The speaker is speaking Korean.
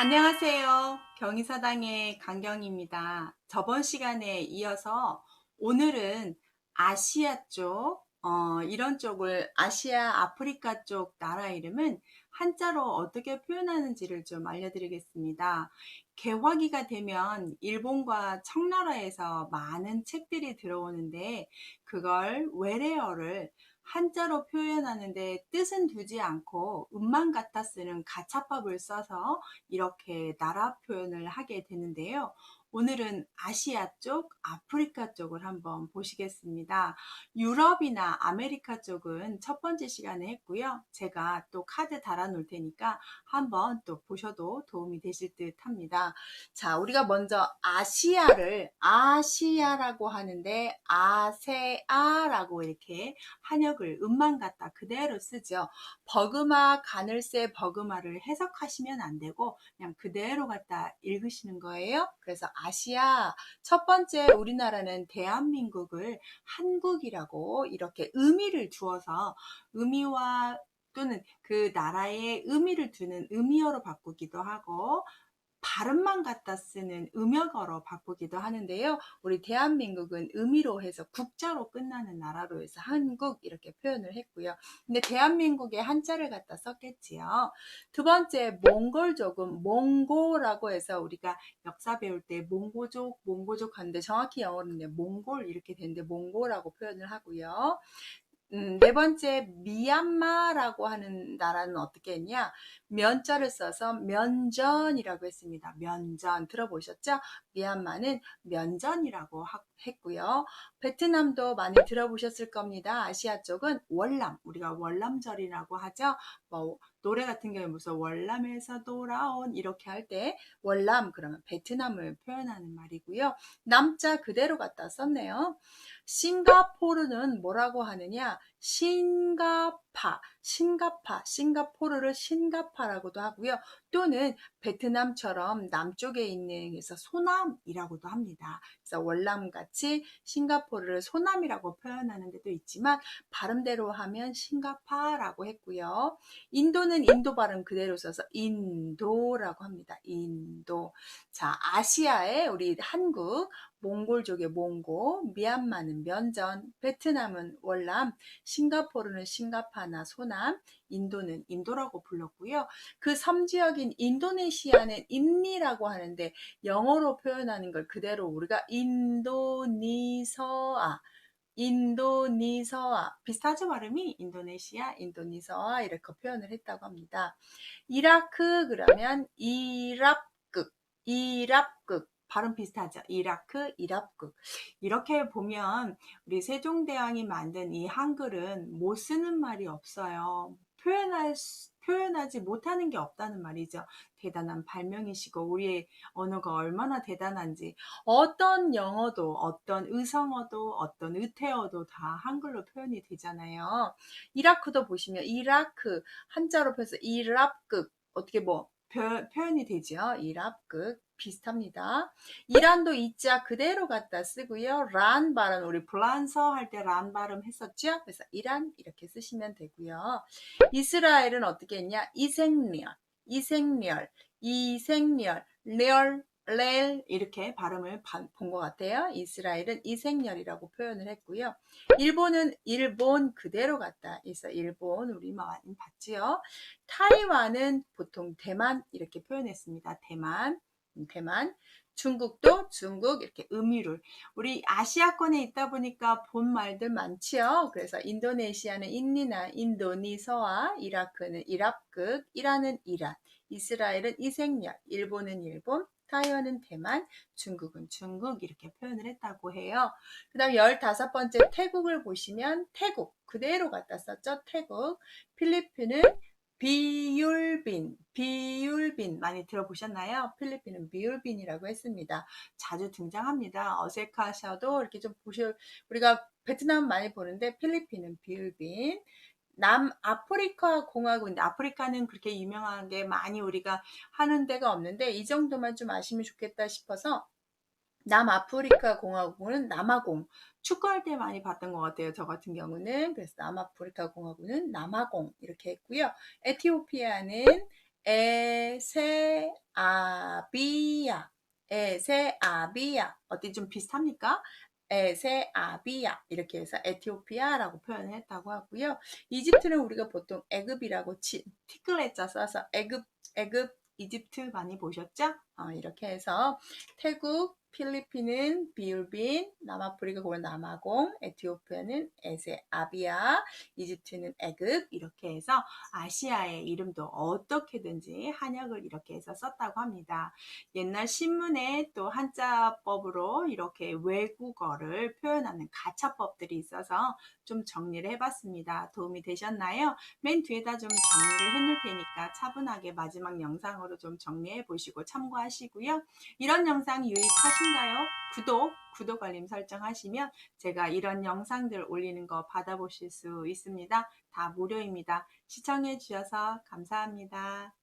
안녕하세요. 경의사당의 강경입니다. 저번 시간에 이어서 오늘은 아시아 쪽, 이런 쪽을 아시아, 아프리카 쪽 나라 이름은 한자로 어떻게 표현하는지를 좀 알려드리겠습니다. 개화기가 되면 일본과 청나라에서 많은 책들이 들어오는데 그걸 외래어를 한자로 표현하는데 뜻은 두지 않고 음만 갖다 쓰는 가차법을 써서 이렇게 나라 표현을 하게 되는데요. 오늘은 아시아 쪽, 아프리카 쪽을 한번 보시겠습니다. 유럽이나 아메리카 쪽은 첫 번째 시간에 했고요. 제가 또 카드 달아 놓을 테니까 한번 또 보셔도 도움이 되실 듯 합니다. 자, 우리가 먼저 아시아를 아시아라고 하는데 아세아라고 이렇게 한역을 음만 갖다 그대로 쓰죠. 버그마, 가늘새 버그마를 해석하시면 안 되고 그냥 그대로 갖다 읽으시는 거예요. 그래서 아시아, 첫 번째 우리나라는 대한민국을 한국이라고 이렇게 의미를 두어서 의미와 또는 그 나라의 의미를 두는 의미어로 바꾸기도 하고 발음만 갖다 쓰는 음역어로 바꾸기도 하는데요. 우리 대한민국은 의미로 해서 국자로 끝나는 나라로 해서 한국 이렇게 표현을 했고요. 근데 대한민국에 한자를 갖다 썼겠지요. 두 번째, 몽골족은 몽고라고 해서 우리가 역사 배울 때 몽고족 하는데 정확히 영어로는 몽골 이렇게 되는데 몽고라고 표현을 하고요. 네 번째, 미얀마라고 하는 나라는 어떻게 했냐? 면자를 써서 면전이라고 했습니다. 면전 들어보셨죠? 미얀마는 면전이라고 했고요. 베트남도 많이 들어보셨을 겁니다. 아시아 쪽은 월남, 우리가 월남절이라고 하죠. 뭐 노래 같은 경우에 무슨 월남에서 돌아온 이렇게 할 때 월남 그러면 베트남을 표현하는 말이고요. 남자 그대로 갖다 썼네요. 싱가포르는 뭐라고 하느냐? 싱가포르를 싱가파라고도 하고요. 또는 베트남처럼 남쪽에 있는 그래서 소남이라고도 합니다. 그래서 월남같이 싱가포르를 소남이라고 표현하는 데도 있지만 발음대로 하면 싱가파라고 했고요. 인도는 인도 발음 그대로 써서 인도라고 합니다. 인도. 자, 아시아에 우리 한국 몽골족의 몽고, 미얀마는 면전, 베트남은 월남, 싱가포르는 싱가파나 소남, 인도는 인도라고 불렀고요. 그 섬지역인 인도네시아는 인니라고 하는데 영어로 표현하는 걸 그대로 우리가 인도니서아 비슷하죠 발음이 인도네시아, 인도니서아 이렇게 표현을 했다고 합니다. 이라크 그러면 이랍극 발음 비슷하죠. 이라크, 이랍극. 이렇게 보면 우리 세종대왕이 만든 이 한글은 못 쓰는 말이 없어요. 표현하지 못하는 게 없다는 말이죠. 대단한 발명이시고 우리의 언어가 얼마나 대단한지 어떤 영어도 어떤 의성어도 어떤 의태어도 다 한글로 표현이 되잖아요. 이라크도 보시면 이라크 한자로 펴서 이랍극 어떻게 뭐 표현이 되죠. 이랍극 비슷합니다. 이란도 이자 그대로 갖다 쓰고요. 란 발음 우리 불란서 할 때 란 발음 했었죠. 그래서 이란 이렇게 쓰시면 되고요. 이스라엘은 어떻게 했냐? 이생렬, 레얼 이렇게 발음을 본 것 같아요. 이스라엘은 이생렬이라고 표현을 했고요. 일본은 일본 그대로 갖다 있어. 일본 우리 많이 봤지요. 타이완은 보통 대만 이렇게 표현했습니다. 대만. 중국도 중국 이렇게 의미를 우리 아시아권에 있다 보니까 본 말들 많지요. 그래서 인도네시아는 인니나 인도니서아, 이라크는 이랍극, 이란은 이란, 이스라엘은 이색열, 일본은 일본, 타이완은 대만, 중국은 중국 이렇게 표현을 했다고 해요. 그 다음 15번째 태국을 보시면 태국 그대로 갖다 썼죠. 태국, 필리핀은 비율빈 많이 들어보셨나요? 필리핀은 비율빈이라고 했습니다. 자주 등장합니다. 어색하셔도 이렇게 좀 우리가 베트남 많이 보는데 필리핀은 비율빈. 남아프리카 공화국인데 아프리카는 그렇게 유명한 게 많이 우리가 하는 데가 없는데 이 정도만 좀 아시면 좋겠다 싶어서 남아프리카 공화국은 남아공 축구할 때 많이 봤던 것 같아요. 저 같은 경우는 그래서 남아프리카 공화국은 남아공 이렇게 했고요. 에티오피아는 에세아비아, 에세아비아. 어디 좀 비슷합니까? 에세아비아 이렇게 해서 에티오피아라고 표현을 했다고 하고요. 이집트는 우리가 보통 애굽이라고 티끌레자 써서 애굽, 이집트 많이 보셨죠? 이렇게 해서 태국, 필리핀은 비율빈, 남아프리카 그건 남아공, 에티오피아는 에세아비아, 이집트는 애굽 이렇게 해서 아시아의 이름도 어떻게든지 한역을 이렇게 해서 썼다고 합니다. 옛날 신문에 또 한자법으로 이렇게 외국어를 표현하는 가차법들이 있어서 좀 정리를 해봤습니다. 도움이 되셨나요? 맨 뒤에다 좀 정리를 해놓을 테니까 차분하게 마지막 영상으로 좀 정리해 보시고 참고하시고요. 이런 영상 유익하신가요? 구독, 알림 설정하시면 제가 이런 영상들 올리는 거 받아보실 수 있습니다. 다 무료입니다. 시청해 주셔서 감사합니다.